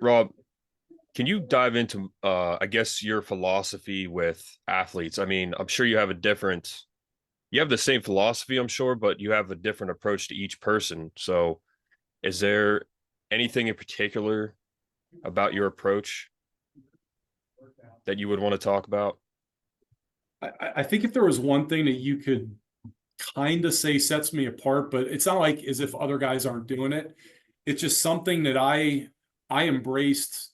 Rob, can you dive into, I guess, your philosophy with athletes? I mean, I'm sure you have the same philosophy, I'm sure, but you have a different approach to each person. So, is there anything in particular about your approach that you would want to talk about? I think if there was one thing that you could kind of say sets me apart, but it's not like as if other guys aren't doing it. It's just something that I embraced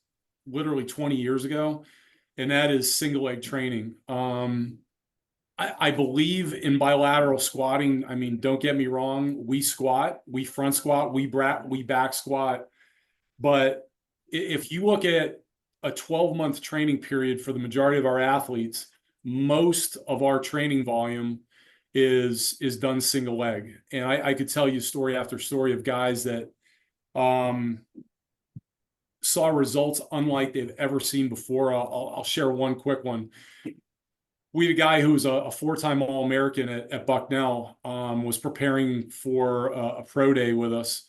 literally 20 years ago, and that is single leg training. I believe in bilateral squatting. I mean, don't get me wrong. We squat, we front squat, we back squat. But if you look at a 12-month training period for the majority of our athletes, most of our training volume is done single leg. And I could tell you story after story of guys that um, saw results unlike they've ever seen before. I'll share one quick one. We had a guy who was a four-time All-American at Bucknell, was preparing for a pro day with us.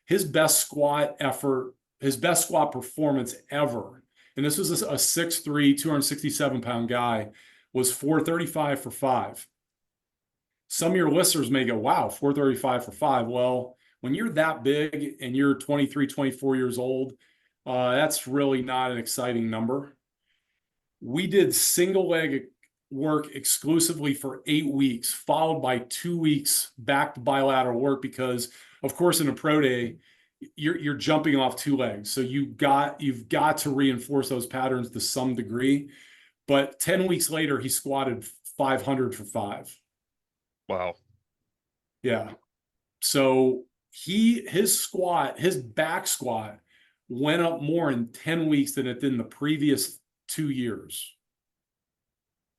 His best squat effort, his best squat performance ever, and this was a 6'3", 267-pound guy, was 435 for 5. Some of your listeners may go, wow, 435 for 5. Well, when you're that big and you're 23, 24 years old, that's really not an exciting number. We did single leg work exclusively for 8 weeks, followed by 2 weeks back to bilateral work because, of course, in a pro day, you're jumping off two legs. So you've got to reinforce those patterns to some degree. But 10 weeks later, he squatted 500 for 5. Wow. Yeah. So his back squat went up more in 10 weeks than it did in the previous 2 years.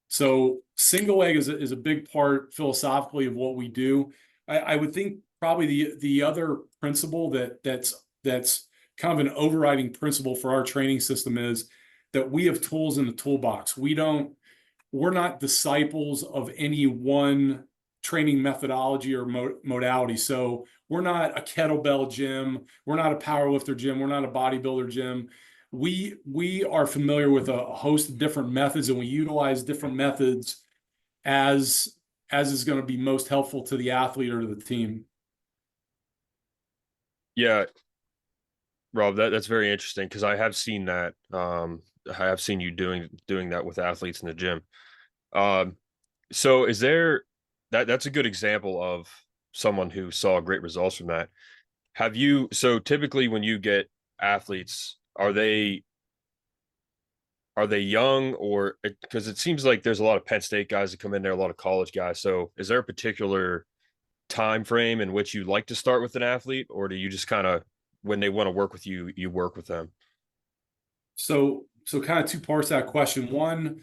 So single leg is a big part philosophically of what we do. I would think probably the other principle that's kind of an overriding principle for our training system is that we have tools in the toolbox. We're not disciples of any one training methodology or modality. So we're not a kettlebell gym. We're not a powerlifter gym. We're not a bodybuilder gym. We are familiar with a host of different methods, and we utilize different methods as is going to be most helpful to the athlete or to the team. Yeah, Rob, that's very interesting because I have seen that. I have seen you doing that with athletes in the gym. Um, so is there that's a good example of someone who saw great results from that. So typically when you get athletes, are they young or because it seems like there's a lot of Penn State guys that come in there, a lot of college guys. So is there a particular time frame in which you like to start with an athlete, or do you just kind of when they want to work with you, you work with them? So kind of two parts to that question. One,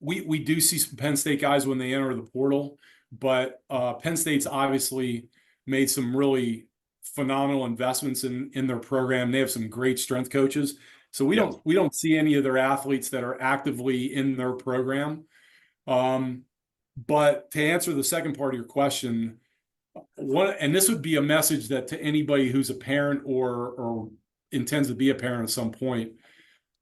we do see some Penn State guys when they enter the portal, but Penn State's obviously made some really phenomenal investments in their program. They have some great strength coaches. So we Yes. don't see any of their athletes that are actively in their program. Um, but to answer the second part of your question, and this would be a message that to anybody who's a parent or intends to be a parent at some point,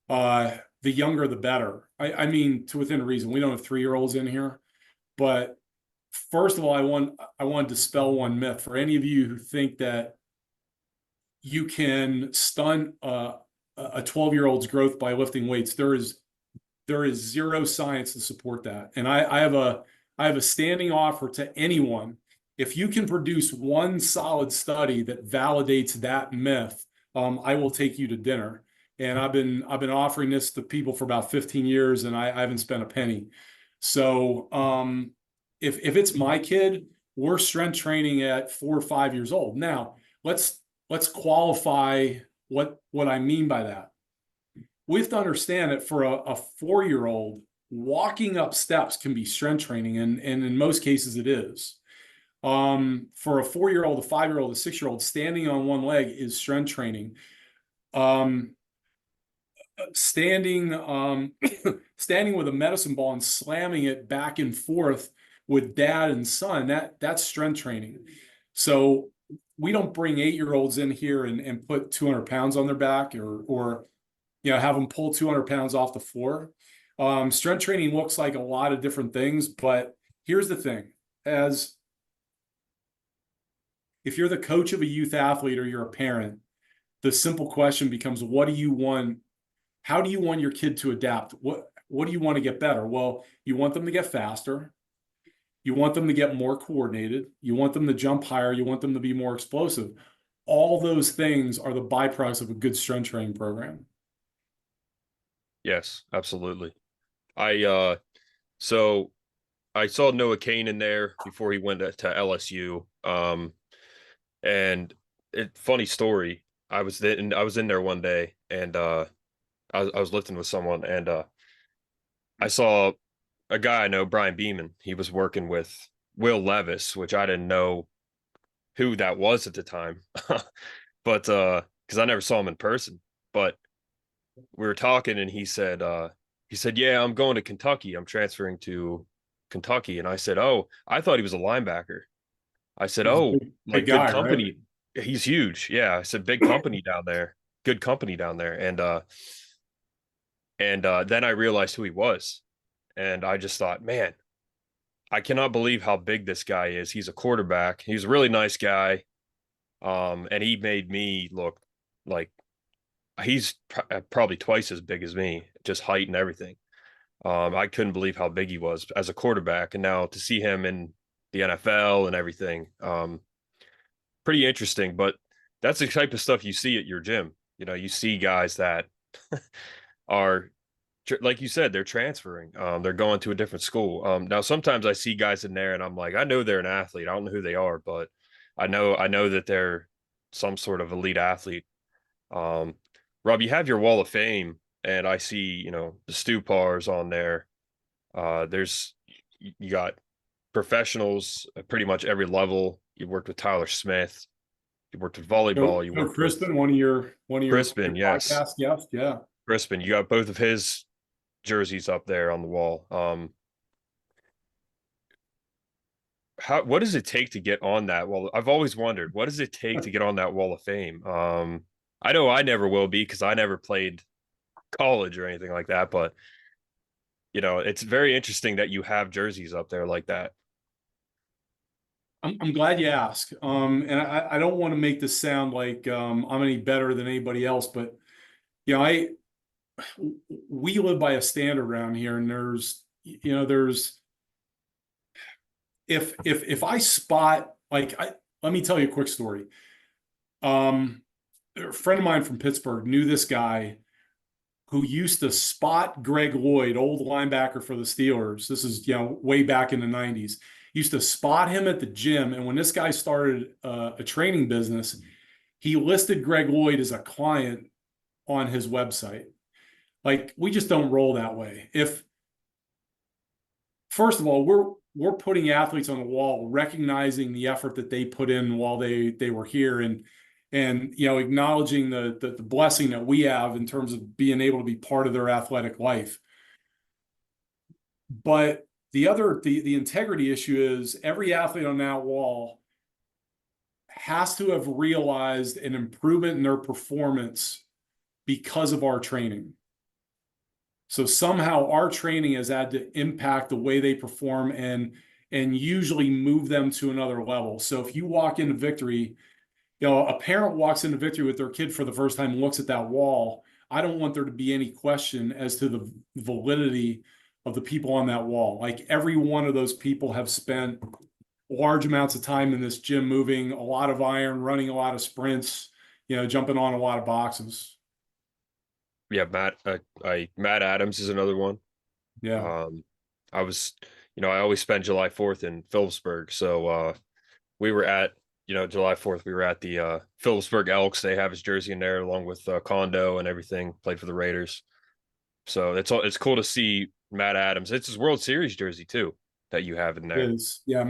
the younger the better. I mean, to within reason. We don't have 3-year-olds in here, but first of all, I want to dispel one myth for any of you who think that you can stunt a 12-year-old's growth by lifting weights. There is zero science to support that. And I have a standing offer to anyone. If you can produce one solid study that validates that myth, I will take you to dinner. And I've been offering this to people for about 15 years, and I haven't spent a penny. So if it's my kid, we're strength training at 4 or 5 years old. Now let's qualify what I mean by that. We have to understand that for a 4-year-old, walking up steps can be strength training, and in most cases it is. For a 4-year-old, a 5-year-old, a 6-year-old, standing on one leg is strength training. Standing standing with a medicine ball and slamming it back and forth with dad and son, that's strength training. So we don't bring 8-year-olds in here and put 200 pounds on their back or have them pull 200 pounds off the floor. Strength training looks like a lot of different things, but here's the thing. As if you're the coach of a youth athlete or you're a parent, the simple question becomes, what do you want? How do you want your kid to adapt? What do you want to get better? Well, you want them to get faster. You want them to get more coordinated. You want them to jump higher. You want them to be more explosive. All those things are the byproducts of a good strength training program. Yes, absolutely. So I saw Noah Kane in there before he went to LSU. And funny story. I was in there one day, and I was lifting with someone, and I saw a guy I know, Brian Beeman. He was working with Will Levis, which I didn't know who that was at the time, but because I never saw him in person. But we were talking, and he said, "Yeah, I'm going to Kentucky. I'm transferring to Kentucky." And I said, "Oh, I thought he was a linebacker." I said, He's a "Oh, big like good guy, right? company. He's huge." Yeah, I said, "Big company down there. Good company down there." And then I realized who he was, and I just thought, man, I cannot believe how big this guy is. He's a quarterback. He's a really nice guy. And he made me look like he's probably twice as big as me, just height and everything. I couldn't believe how big he was as a quarterback, and now to see him in the NFL and everything, pretty interesting. But that's the type of stuff you see at your gym. You know, you see guys that are like you said, they're transferring. They're going to a different school. Now sometimes I see guys in there, and I'm like, I know they're an athlete. I don't know who they are, but I know that they're some sort of elite athlete. Um, Rob, you have your Wall of Fame, and I see, the Stupars on there. There's you got professionals at pretty much every level. You worked with Tyler Smith. You worked with volleyball. You Joe worked with Crispin, one of your Crispin. Yes, podcast guests. Yeah. Crispin. You got both of his jerseys up there on the wall. What does it take to get on that? Well, I've always wondered, what does it take to get on that Wall of Fame? I know I never will be because I never played college or anything like that, but it's very interesting that you have jerseys up there like that. I'm glad you asked. And I don't want to make this sound like I'm any better than anybody else, but you know, I we live by a standard around here, and there's if I spot let me tell you a quick story. A friend of mine from Pittsburgh knew this guy who used to spot Greg Lloyd, old linebacker for the Steelers. This is, way back in the 90s. Used to spot him at the gym. And when this guy started a training business, he listed Greg Lloyd as a client on his website. Like, we just don't roll that way. First of all, we're putting athletes on the wall, recognizing the effort that they put in while they were here, and acknowledging the blessing that we have in terms of being able to be part of their athletic life. But the integrity issue is every athlete on that wall has to have realized an improvement in their performance because of our training. So somehow our training has had to impact the way they perform and usually move them to another level. So if you walk into Victory, a parent walks into Victory with their kid for the first time and looks at that wall, I don't want there to be any question as to the validity of the people on that wall. Like, every one of those people have spent large amounts of time in this gym, moving a lot of iron, running a lot of sprints, jumping on a lot of boxes. Yeah, Matt Adams is another one. Yeah. Um, I was, I always spend July 4th in Phillipsburg. So we were at, July 4th, we were at the Phillipsburg Elks. They have his jersey in there along with Condo and everything, played for the Raiders. So it's cool to see Matt Adams. It's his World Series jersey too that you have in there. Yeah,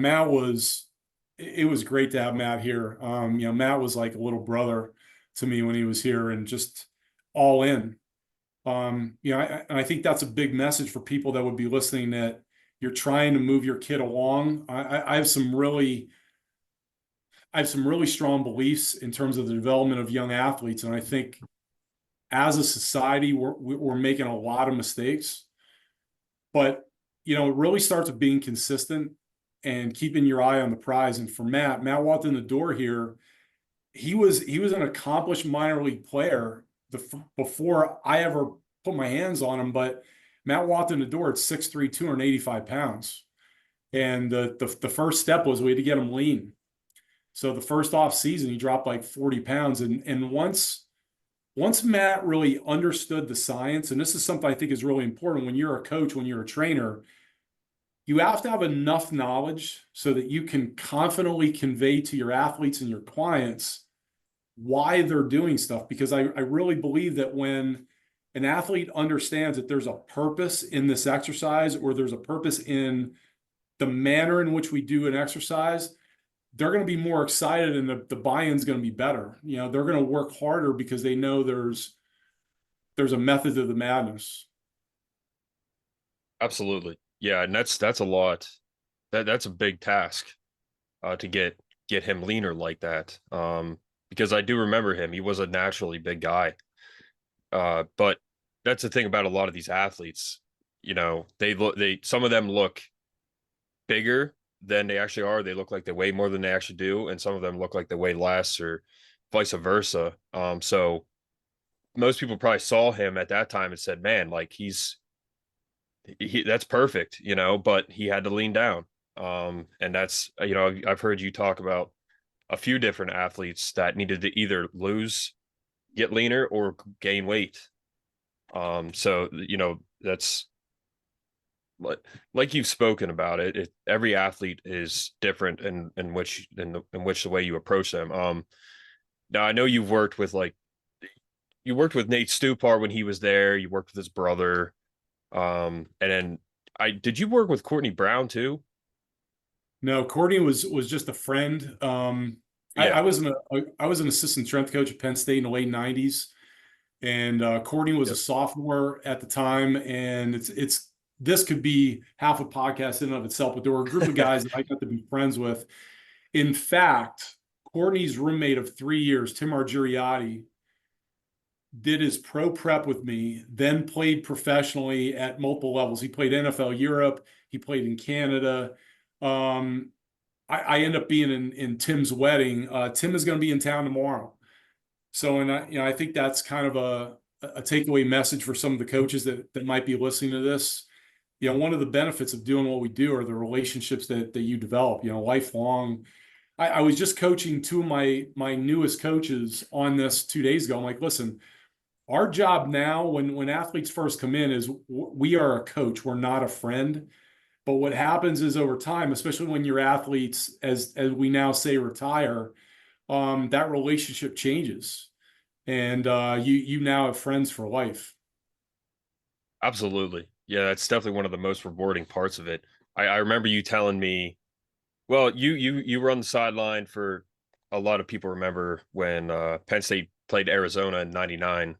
it was great to have Matt here. Matt was like a little brother to me when he was here, and just all in. I think that's a big message for people that would be listening, that you're trying to move your kid along. I have some really I have some really strong beliefs in terms of the development of young athletes, and I think as a society we're making a lot of mistakes. But it really starts with being consistent and keeping your eye on the prize. And for Matt walked in the door here. He was an accomplished minor league player before I ever put my hands on him. But Matt walked in the door at 6'3", 285 pounds. And the first step was we had to get him lean. So the first off season, he dropped like 40 pounds. And once Matt really understood the science, and this is something I think is really important when you're a coach, when you're a trainer, you have to have enough knowledge so that you can confidently convey to your athletes and your clients why they're doing stuff. Because I really believe that when an athlete understands that there's a purpose in this exercise, or there's a purpose in the manner in which we do an exercise, they're going to be more excited, and the buy-in is going to be better. They're going to work harder because they know there's a method to the madness. Absolutely. Yeah, and that's a lot. That's a big task to get him leaner like that. Because I do remember him. He was a naturally big guy. But that's the thing about a lot of these athletes. They some of them look bigger than they actually are. They look like they weigh more than they actually do, and some of them look like they weigh less, or vice versa. So most people probably saw him at that time and said, "Man, like that's perfect," but he had to lean down. And that's, I've heard you talk about a few different athletes that needed to either get leaner, or gain weight. So that's like you've spoken about it. Every athlete is different in which the way you approach them. Now I know you worked with Nate Stupar when he was there. You worked with his brother. And then did you work with Courtney Brown too? No, Courtney was just a friend. I Yeah. was an assistant strength coach at Penn State in the late '90s, and Courtney was a Yep. sophomore at the time. And this could be half a podcast in and of itself, but there were a group of guys that I got to be friends with. In fact, Courtney's roommate of 3 years, Tim Argiriotti, did his pro prep with me, then played professionally at multiple levels. He played NFL Europe. He played in Canada. Um, I end up being in Tim's wedding. Tim is going to be in town tomorrow. So, and I think that's kind of a takeaway message for some of the coaches that might be listening to this. One of the benefits of doing what we do are the relationships that you develop, lifelong. I was just coaching two of my newest coaches on this 2 days ago. I'm like, listen, our job now, when athletes first come in, is we are a coach. We're not a friend. But what happens is over time, especially when your athletes, as we now say, retire, that relationship changes, and you now have friends for life. Absolutely. Yeah, that's definitely one of the most rewarding parts of it. I remember you telling me, well, you were on the sideline for, a lot of people remember when Penn State played Arizona in '99,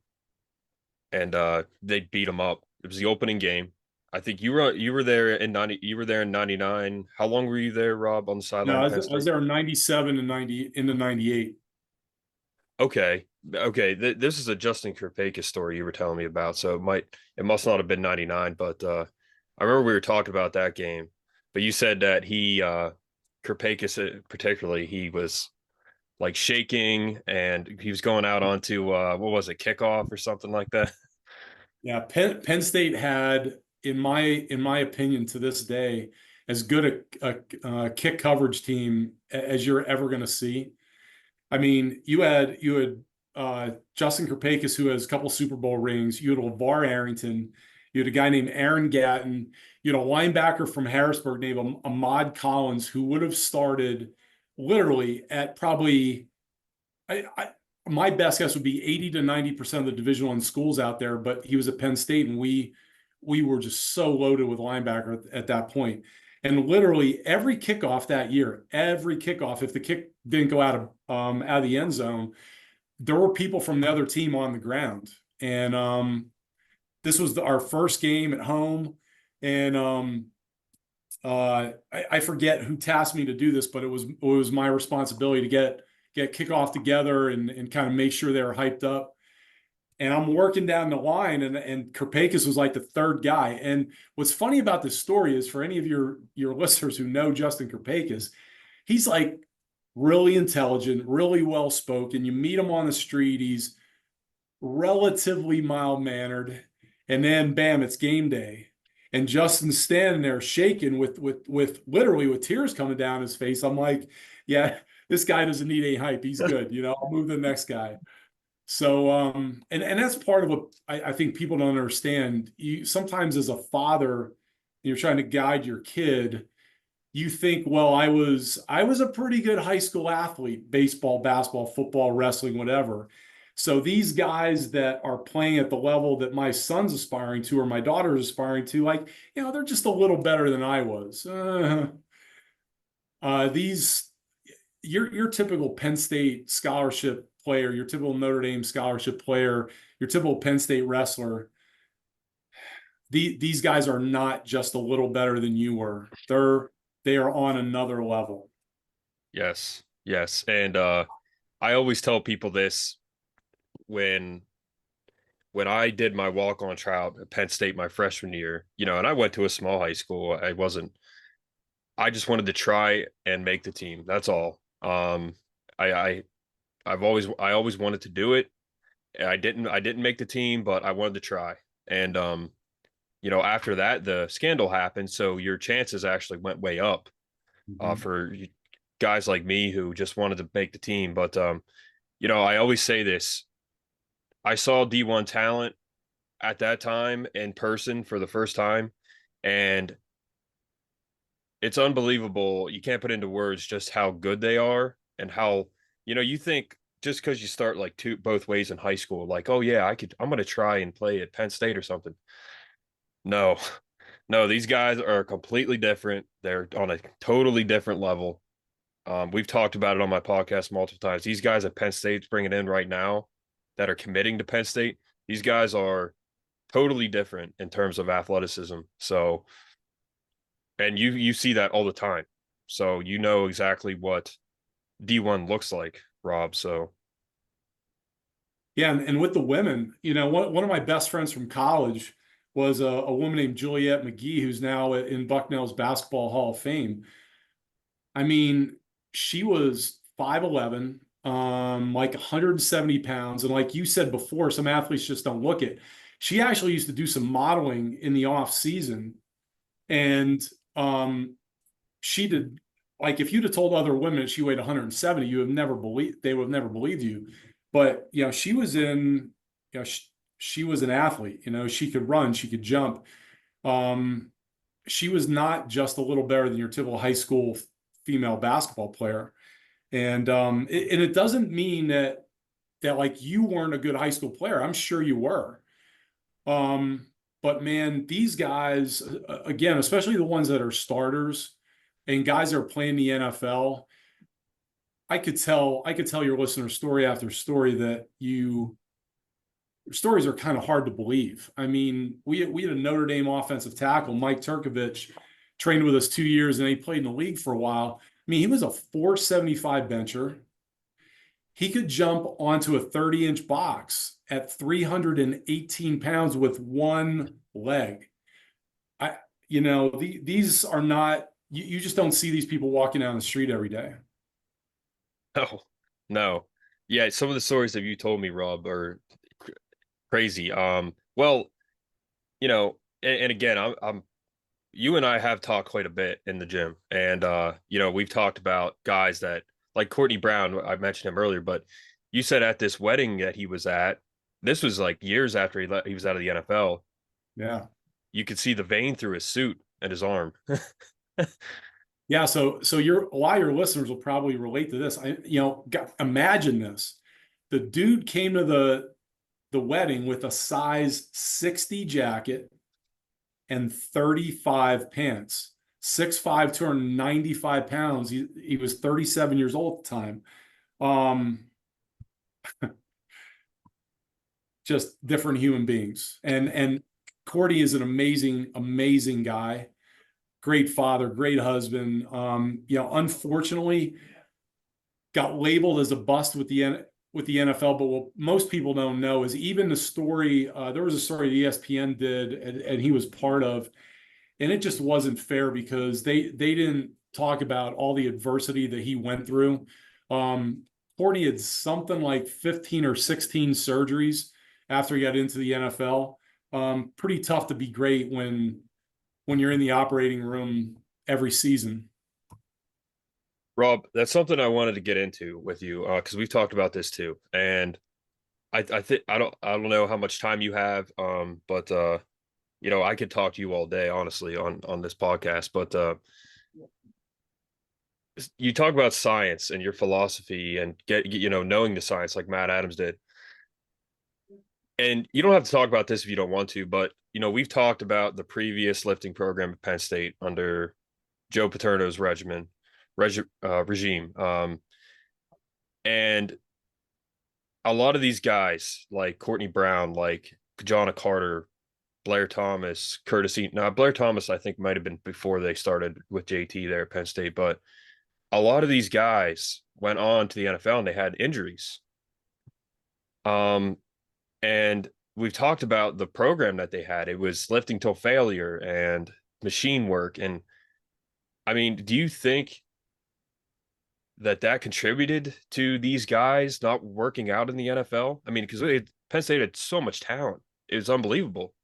and they beat them up. It was the opening game. I think you were there in '99. How long were you there, Rob, on the No, sideline of Penn I was State? there in '97 and '90 into '98. Okay. Okay. This is a Justin Kirpakis story you were telling me about. So it must not have been '99, but I remember we were talking about that game. But you said that Kirpakis particularly, he was like shaking, and he was going out onto what was it, kickoff or something like that. Yeah, Penn State had, in my opinion, to this day, as good a kick coverage team as you're ever going to see. I mean, you had Justin Kirpakis, who has a couple Super Bowl rings. You had LeVar Arrington. You had a guy named Aaron Gatton. You had a linebacker from Harrisburg named Ahmad Collins, who would have started literally at probably, I my best guess would be 80 to 90% of the Division I schools out there. But he was at Penn State, and we were just so loaded with linebacker at that point. And literally every kickoff that year, every kickoff, if the kick didn't go out of the end zone, there were people from the other team on the ground. And this was our first game at home, and I forget who tasked me to do this, but it was my responsibility to get kickoff together and kind of make sure they were hyped up. And I'm working down the line, and Karpakis was like the third guy. And what's funny about this story is, for any of your listeners who know Justin Karpakis, he's like really intelligent, really well spoken. You meet him on the street, he's relatively mild mannered, and then bam, it's game day. And Justin's standing there shaking with literally with tears coming down his face. I'm like, yeah, this guy doesn't need any hype. He's good. I'll move to the next guy. So and that's part of what I think people don't understand. You sometimes, as a father, you're trying to guide your kid, you think, well, I was a pretty good high school athlete, baseball, basketball, football, wrestling, whatever. So these guys that are playing at the level that my son's aspiring to, or my daughter is aspiring to, like, they're just a little better than I was. These your typical Penn State scholarship player, your typical Notre Dame scholarship player, your typical Penn State wrestler, these guys are not just a little better than you were. They are on another level. Yes, yes. And I always tell people this when I did my walk-on tryout at Penn State my freshman year, and I went to a small high school. I just wanted to try and make the team. That's all. I I always wanted to do it. I didn't make the team, but I wanted to try. And after that, the scandal happened, so your chances actually went way up Mhm. for guys like me who just wanted to make the team. But I always say this. I saw D1 talent at that time in person for the first time, and it's unbelievable. You can't put into words just how good they are, and how, you think just because you start like both ways in high school, like, oh yeah, I'm going to try and play at Penn State or something. No, no, these guys are completely different. They're on a totally different level. We've talked about it on my podcast multiple times. These guys at Penn State's bringing in right now that are committing to Penn State, these guys are totally different in terms of athleticism. So, and you see that all the time. So you know exactly what D1 looks like, Rob. So Yeah, and with the women, one of my best friends from college was a woman named Juliette McGee, who's now in Bucknell's Basketball Hall of Fame. I mean, she was 5'11", like 170 pounds. And like you said before, some athletes just don't look it. She actually used to do some modeling in the off season. And she did, like, if you'd have told other women that she weighed 170, they would have never believed you. But, she was an athlete, she could run, she could jump. Um, she was not just a little better than your typical high school female basketball player. And it doesn't mean that like you weren't a good high school player. I'm sure you were. Um, but man, these guys, again, especially the ones that are starters and guys that are playing the NFL, I could tell your listeners story after story that stories are kind of hard to believe. I mean, we had a Notre Dame offensive tackle, Mike Turkovich, trained with us 2 years, and he played in the league for a while. I mean, he was a 475 bencher. He could jump onto a 30-inch box at 318 pounds with one leg. These are not, you just don't see these people walking down the street every day. no, no, yeah. Some of the stories that you told me, Rob, are crazy. Well, and again, I'm you and I have talked quite a bit in the gym, and we've talked about guys that like Courtney Brown. I mentioned him earlier, but you said at this wedding that he was at, this was like years after he was out of the NFL. Yeah. You could see the vein through his suit and his arm. Yeah, so a lot of your listeners will probably relate to this. Imagine this. The dude came to the wedding with a size 60 jacket and 35 pants. 6'5", 295 pounds. He was 37 years old at the time. Um, just different human beings. And Cordy is an amazing, amazing guy. great father, great husband. Unfortunately, got labeled as a bust with the NFL. But what most people don't know is even the story. There was a story ESPN did, and he was part of, and it just wasn't fair because they didn't talk about all the adversity that he went through. Courtney had something like 15 or 16 surgeries after he got into the NFL. Pretty tough to be great when you're in the operating room every season. Rob, that's something I wanted to get into with you because we've talked about this too, and I think I don't know how much time you have, but I could talk to you all day, honestly, on this podcast. But you talk about science and your philosophy and knowing the science like Matt Adams did. And you don't have to talk about this if you don't want to, but we've talked about the previous lifting program at Penn State under Joe Paterno's regime. And a lot of these guys like Courtney Brown, like Kajana Carter, Blair Thomas, Curtis Eaton. Now, Blair Thomas, I think, might have been before they started with JT there at Penn State, but a lot of these guys went on to the NFL and they had injuries. And we've talked about the program that they had. It was lifting till failure and machine work. And I mean, do you think that contributed to these guys not working out in the NFL? I mean, because Penn State had so much talent. It was unbelievable.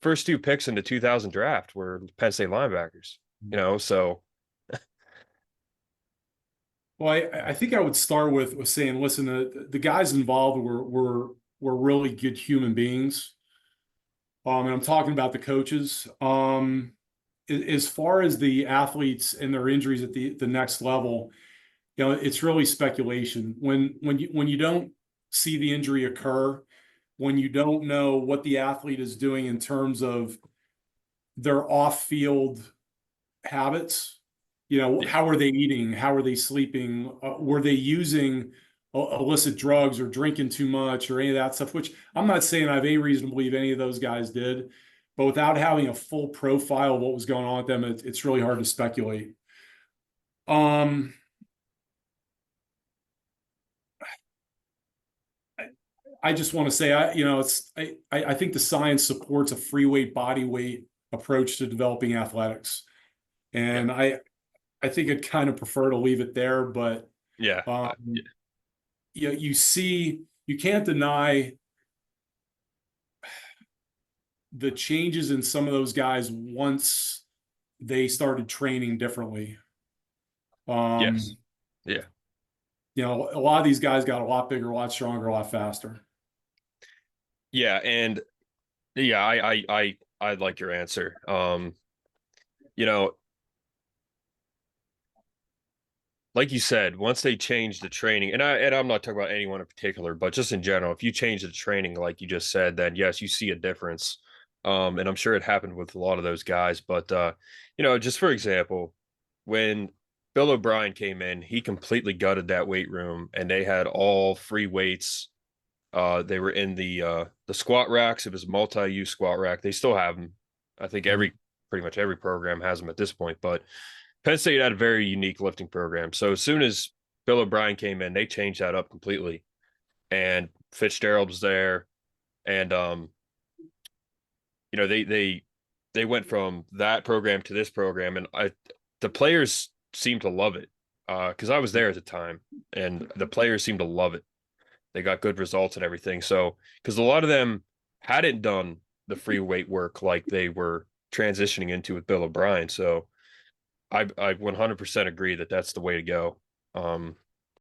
First two picks in the 2000 draft were Penn State linebackers, so. Well, I think I would start with saying, listen, the guys involved were really good human beings. And I'm talking about the coaches. As far as the athletes and their injuries at the next level, it's really speculation. When you don't see the injury occur, when you don't know what the athlete is doing in terms of their off-field habits, how are they eating? How are they sleeping? Were they using illicit drugs or drinking too much or any of that stuff, which I'm not saying I have any reason to believe any of those guys did, but without having a full profile of what was going on with them, it's really hard to speculate. I just want to say, I think the science supports a free weight, body weight approach to developing athletics. And I think I'd kind of prefer to leave it there, but Yeah. you can't deny the changes in some of those guys once they started training differently. Yes. Yeah. A lot of these guys got a lot bigger, a lot stronger, a lot faster. Yeah, and yeah, I like your answer. Like you said, once they changed the training, and I'm not talking about anyone in particular, but just in general, if you change the training like you just said, then yes, you see a difference. And I'm sure it happened with a lot of those guys. But just for example, when Bill O'Brien came in, he completely gutted that weight room and they had all free weights. They were in the squat racks. It was a multi-use squat rack. They still have them. I think pretty much every program has them at this point, but Penn State had a very unique lifting program. So as soon as Bill O'Brien came in, they changed that up completely. And Fitzgerald was there. And they went from that program to this program. And the players seemed to love it. Because I was there at the time and the players seemed to love it. They got good results and everything. So, because a lot of them hadn't done the free weight work like they were transitioning into with Bill O'Brien. So I 100% agree that that's the way to go.